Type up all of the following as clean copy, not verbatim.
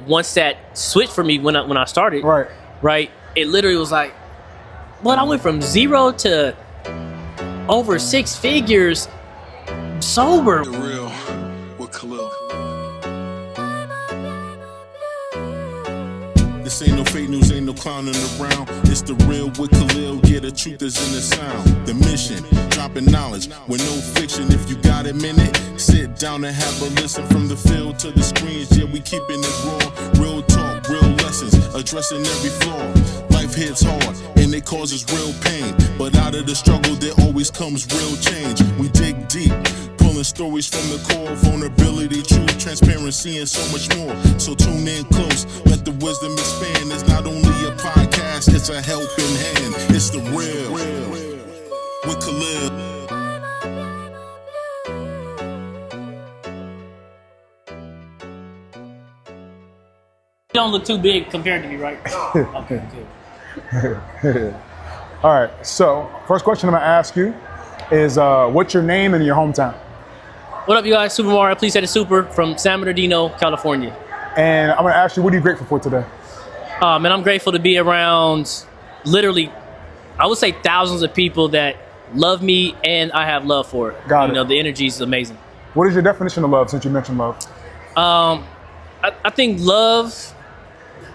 Once that switched for me when I started, right, it literally was like, I went from 0 to over 6 figures sober. The real with Khalil. This ain't no fake news, ain't no clowning around. It's the real with Khalil. Yeah, the truth is in the sound. The mission, dropping knowledge with no fiction. If you got a minute, sit down and have a listen. From the field to the screens, yeah, we keeping it raw. Real talk, real lessons, addressing every flaw. Life hits hard and it causes real pain, but out of the struggle there always comes real change. We dig deep, pulling stories from the core. Vulnerability, truth, transparency, and so much more. So tune in close, let the wisdom expand. It's not only a podcast, it's a helping hand. It's the real with Khalil. You don't look too big compared to me, right? Okay, good. All right, so first question I'm gonna ask you is what's your name and your hometown? What up, you guys? Super Mario, please say the super from San Bernardino, California. And I'm gonna ask you, what are you grateful for today? And I'm grateful to be around literally, I would say thousands of people that love me and I have love for it. Got it. You know, the energy is amazing. What is your definition of love, since you mentioned love? I think love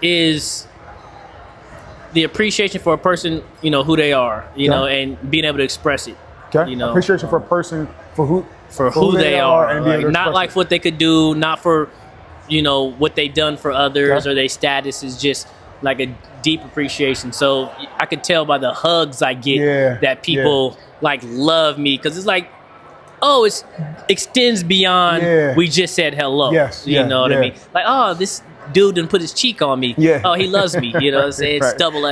is the appreciation for a person, you know, who they are, you know, and being able to express it. Okay. You know, Appreciation for a person for who they are, and like, not like what they could do, not for, you know, what they done for others or their status. Is just like a deep appreciation. So I could tell by the hugs I get that people like love me, because it's like, oh, it extends beyond we just said hello. You know what I mean? Like, oh, this dude didn't put his cheek on me. Oh, he loves me. You know what I'm saying? Stubble.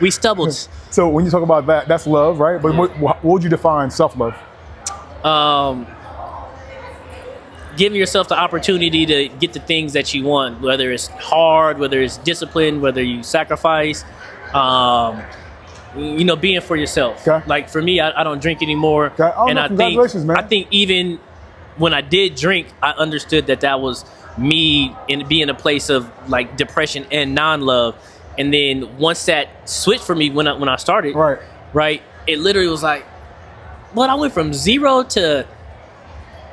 We stubbled. So when you talk about that, that's love, right? But what would you define self-love? Giving yourself the opportunity to get the things that you want, whether it's hard, whether it's discipline, whether you sacrifice, you know, being for yourself. Like for me, I don't drink anymore. And I think even when I did drink, I understood that was me in being a place of like depression and non-love. And then once that switched for me when I started, it literally was like, I went from 0 to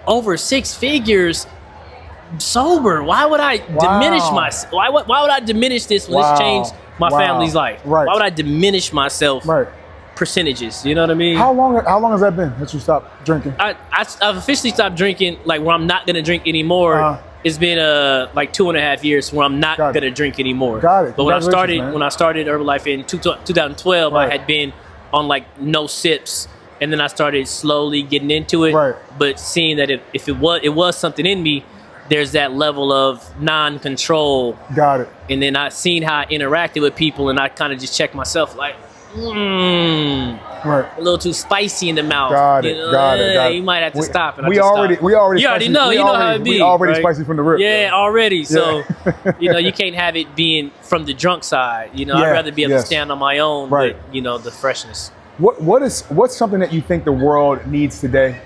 over 6 figures sober. Why would I diminish myself? Why would I diminish this when this changed my family's life? Why would I diminish myself percentages? You know what I mean? How long has that been that you stopped drinking? I've officially stopped drinking, like where I'm not gonna drink anymore. It's been like 2.5 years where I'm not gonna drink anymore. But when I started Herbalife in 2012, I had been on like no sips, and then I started slowly getting into it. But seeing that if it was something in me, there's that level of non-control. And then I seen how I interacted with people, and I kind of just checked myself like, a little too spicy in the mouth. Got it. You might have to stop. And we already know. You know how it be. We already spicy from the rip. Already. So, you know, you can't have it being from the drunk side. You know, I'd rather be able to stand on my own with, you know, the freshness. What's something that you think the world needs today?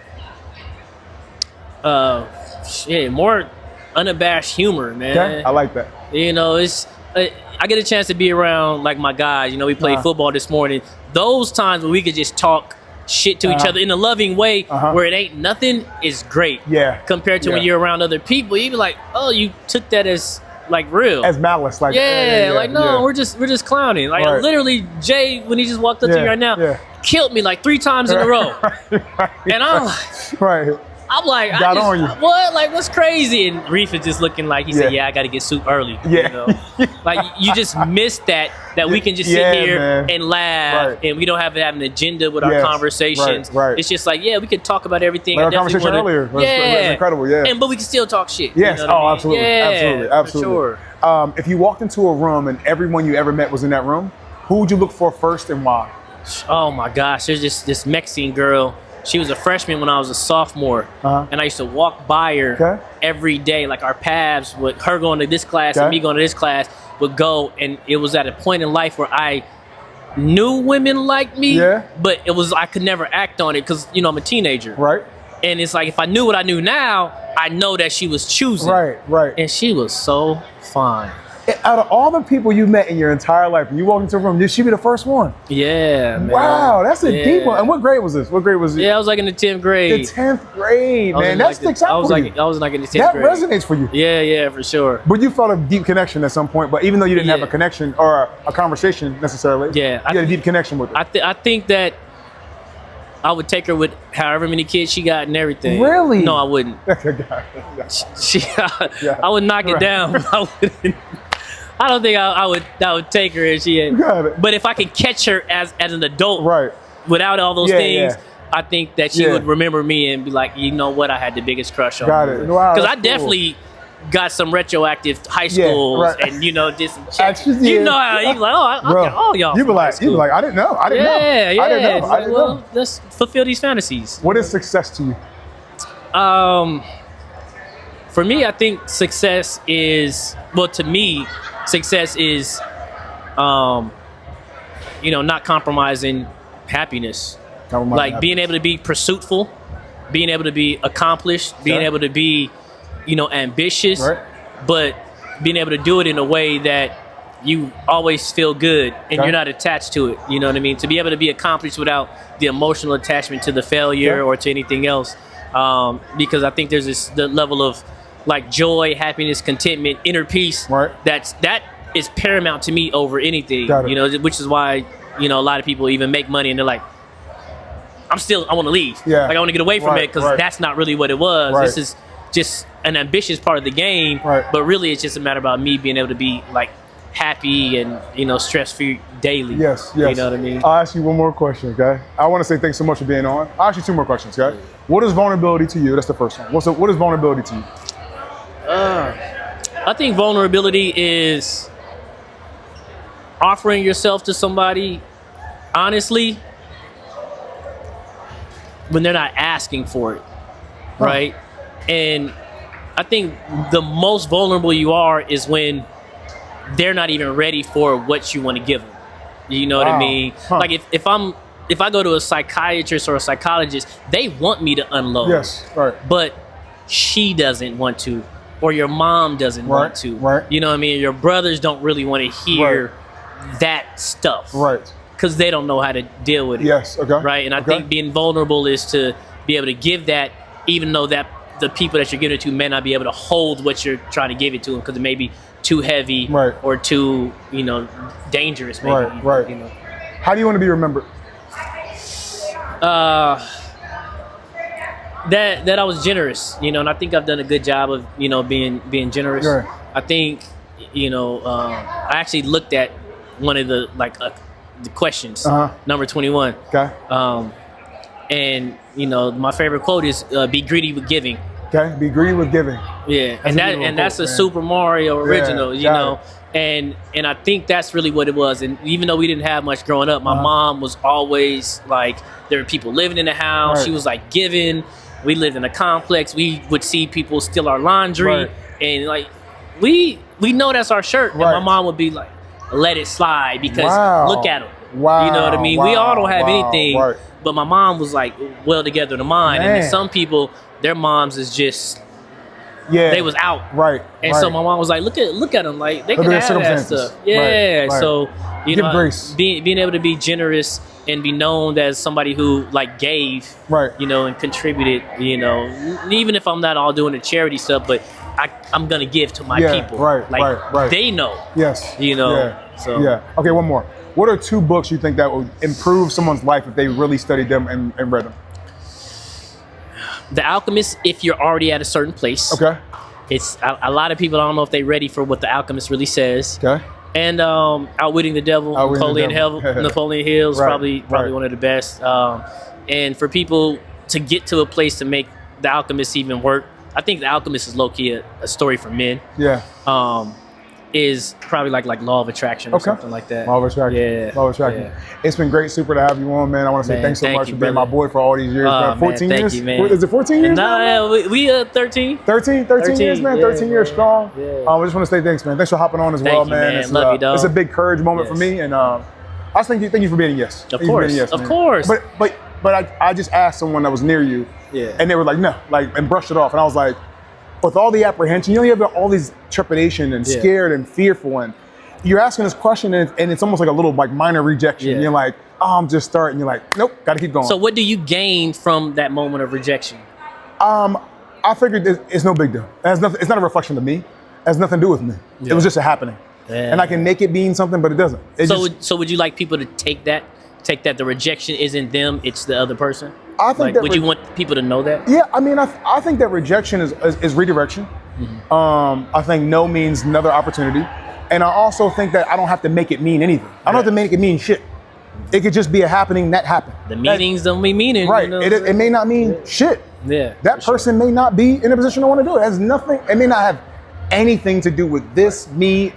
More unabashed humor, man. Okay. I like that. You know, it's I get a chance to be around like my guys. You know, we played football this morning. Those times when we could just talk shit to each other in a loving way, where it ain't nothing, is great. Compared to when you're around other people, you be like, oh, you took that as like real, as malice, like we're just clowning. Like literally, Jay, when he just walked up to me right now, killed me like 3 times in a row, and I'm like, I'm like, what? Like, what's crazy? And Reef is just looking like, he said, I got to get soup early. You know? Like, you just missed that we can just sit here and laugh, and we don't have to have an agenda with our conversations. It's just like, we can talk about everything. Like our conversation earlier was incredible, but we can still talk shit. Yes, you know absolutely. For sure. If you walked into a room and everyone you ever met was in that room, who would you look for first and why? Oh my gosh, there's just this Mexican girl. She was a freshman when I was a sophomore, and I used to walk by her every day. Like our paths, with her going to this class and me going to this class, would go. And it was at a point in life where I knew women liked me, but I could never act on it because, you know, I'm a teenager. And it's like, if I knew what I knew now, I know that she was choosing. Right. And she was so fine. Out of all the people you met in your entire life, when you walked into a room, did she be the first one? Yeah, man. Wow, that's a deep one. And what grade was this? What grade was it? Yeah, I was like in the 10th grade. The 10th grade, man. That sticks out for you. I was like in the 10th grade. That resonates for you. Yeah, for sure. But you felt a deep connection at some point, but even though you didn't have a connection or a conversation necessarily, you had a deep connection with her. I think that I would take her with however many kids she got and everything. Really? No, I wouldn't. I would knock it down. I wouldn't. I don't think I would take her if she had. But if I can catch her as an adult, without all those things, I think that she would remember me and be like, you know what, I had the biggest crush on her. Because I definitely got some retroactive high schools and did some checks. You know how you like, I got all y'all. You be like, I didn't know. I didn't know. Well, let's fulfill these fantasies. What is success to you? For me, I think success is, to me, success is, not compromising happiness. Being able to be pursuitful, being able to be accomplished, being able to be, ambitious, but being able to do it in a way that you always feel good and you're not attached to it. You know what I mean? To be able to be accomplished without the emotional attachment to the failure or to anything else. Because I think there's the level of joy, happiness, contentment, inner peace. That is paramount to me over anything. Which is why a lot of people even make money and they're like, I want to leave. I want to get away from it because that's not really what it was. This is just an ambitious part of the game. But really, it's just a matter about me being able to be happy and stress-free daily. Yes. You know what I mean? I'll ask you one more question, okay? I want to say thanks so much for being on. I'll ask you two more questions, okay? What is vulnerability to you? That's the first one. What is vulnerability to you? I think vulnerability is offering yourself to somebody honestly when they're not asking for it, right? And I think the most vulnerable you are is when they're not even ready for what you want to give them. You know what I mean? If I go to a psychiatrist or a psychologist, they want me to unload. But she doesn't want to, or your mom doesn't want to. You know what I mean? Your brothers don't really want to hear that stuff. Because they don't know how to deal with it. Right? And I think being vulnerable is to be able to give that, even though that the people that you're giving it to may not be able to hold what you're trying to give it to them because it may be too heavy or too, dangerous. Maybe, How do you want to be remembered? That I was generous, and I think I've done a good job of, being generous. I think, I actually looked at one of the the questions, number 21. And my favorite quote is "Be greedy with giving." Be greedy with giving. Yeah, that's a Super Mario original, you know. And I think that's really what it was. And even though we didn't have much growing up, my mom was always there were people living in the house. She was giving. We lived in a complex. We would see people steal our laundry, and we know that's our shirt. And my mom would be like, "Let it slide," because look at them. You know what I mean? We all don't have anything, but my mom was well together in the mind. And then some people, their moms is just they was out. And so my mom was like, look at them, they can have that stuff. So being able to be generous and be known as somebody who gave, and contributed, even if I'm not all doing the charity stuff, but I'm gonna give to my people. They know. So okay, one more. What are two books you think that would improve someone's life if they really studied them and read them? The Alchemist, if you're already at a certain place. It's a lot of people, I don't know if they're ready for what The Alchemist really says. And Outwitting the Devil, Napoleon Hill is probably one of the best. And for people to get to a place to make The Alchemist even work, I think The Alchemist is low-key a story for men. Is probably like Law of Attraction or something like that. Law of Attraction. Law of Attraction. It's been great, super to have you on, man. I want to say thanks so much for being my boy for all these years. 14 years? Thank you, man. Is it 14 years? No, we 13. 13 years, man. 13 years strong. I just want to say thanks, man. Thanks for hopping on as well, man. Love you, dog. It's a big courage moment for me, and I just thank you for being a yes. Of course. But I just asked someone that was near you, and they were like, no, and brushed it off, and I was like, with all the apprehension, you have all these trepidation and scared and fearful, and you're asking this question, and it's almost like a little like minor rejection. Yeah. You're like, oh, I'm just starting. You're like, nope, got to keep going. So what do you gain from that moment of rejection? I figured it's no big deal. It has nothing. It's not a reflection of me. It has nothing to do with me. Yeah. It was just a happening, and I can make it mean something, but it doesn't. So would you like people to take that the rejection isn't them, it's the other person? I think would you want people to know that? Yeah, I mean, I think that rejection is redirection. Mm-hmm. I think no means another opportunity. And I also think that I don't have to make it mean anything. I don't have to make it mean shit. It could just be a happening that happened. The meanings don't mean meaning. Right. You know It may not mean shit. Yeah. That person may not be in a position to want to do it. It has nothing, it may not have anything to do with this, me,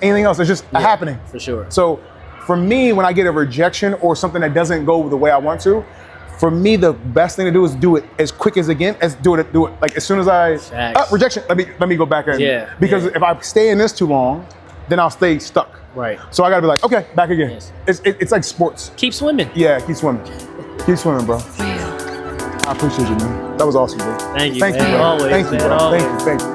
anything else. It's just a happening. For sure. So for me, when I get a rejection or something that doesn't go the way I want to, for me, the best thing to do is do it as quick as do it like as soon as rejection. Let me go back in. Yeah. Because if I stay in this too long, then I'll stay stuck. Right. So I gotta be like, okay, back again. Yes. It's like sports. Keep swimming. Yeah, keep swimming. Keep swimming, bro. I appreciate you, man. That was awesome, bro. Thank you. Thank you, man. bro. Always, Thank you, man. bro. Always. Thank you.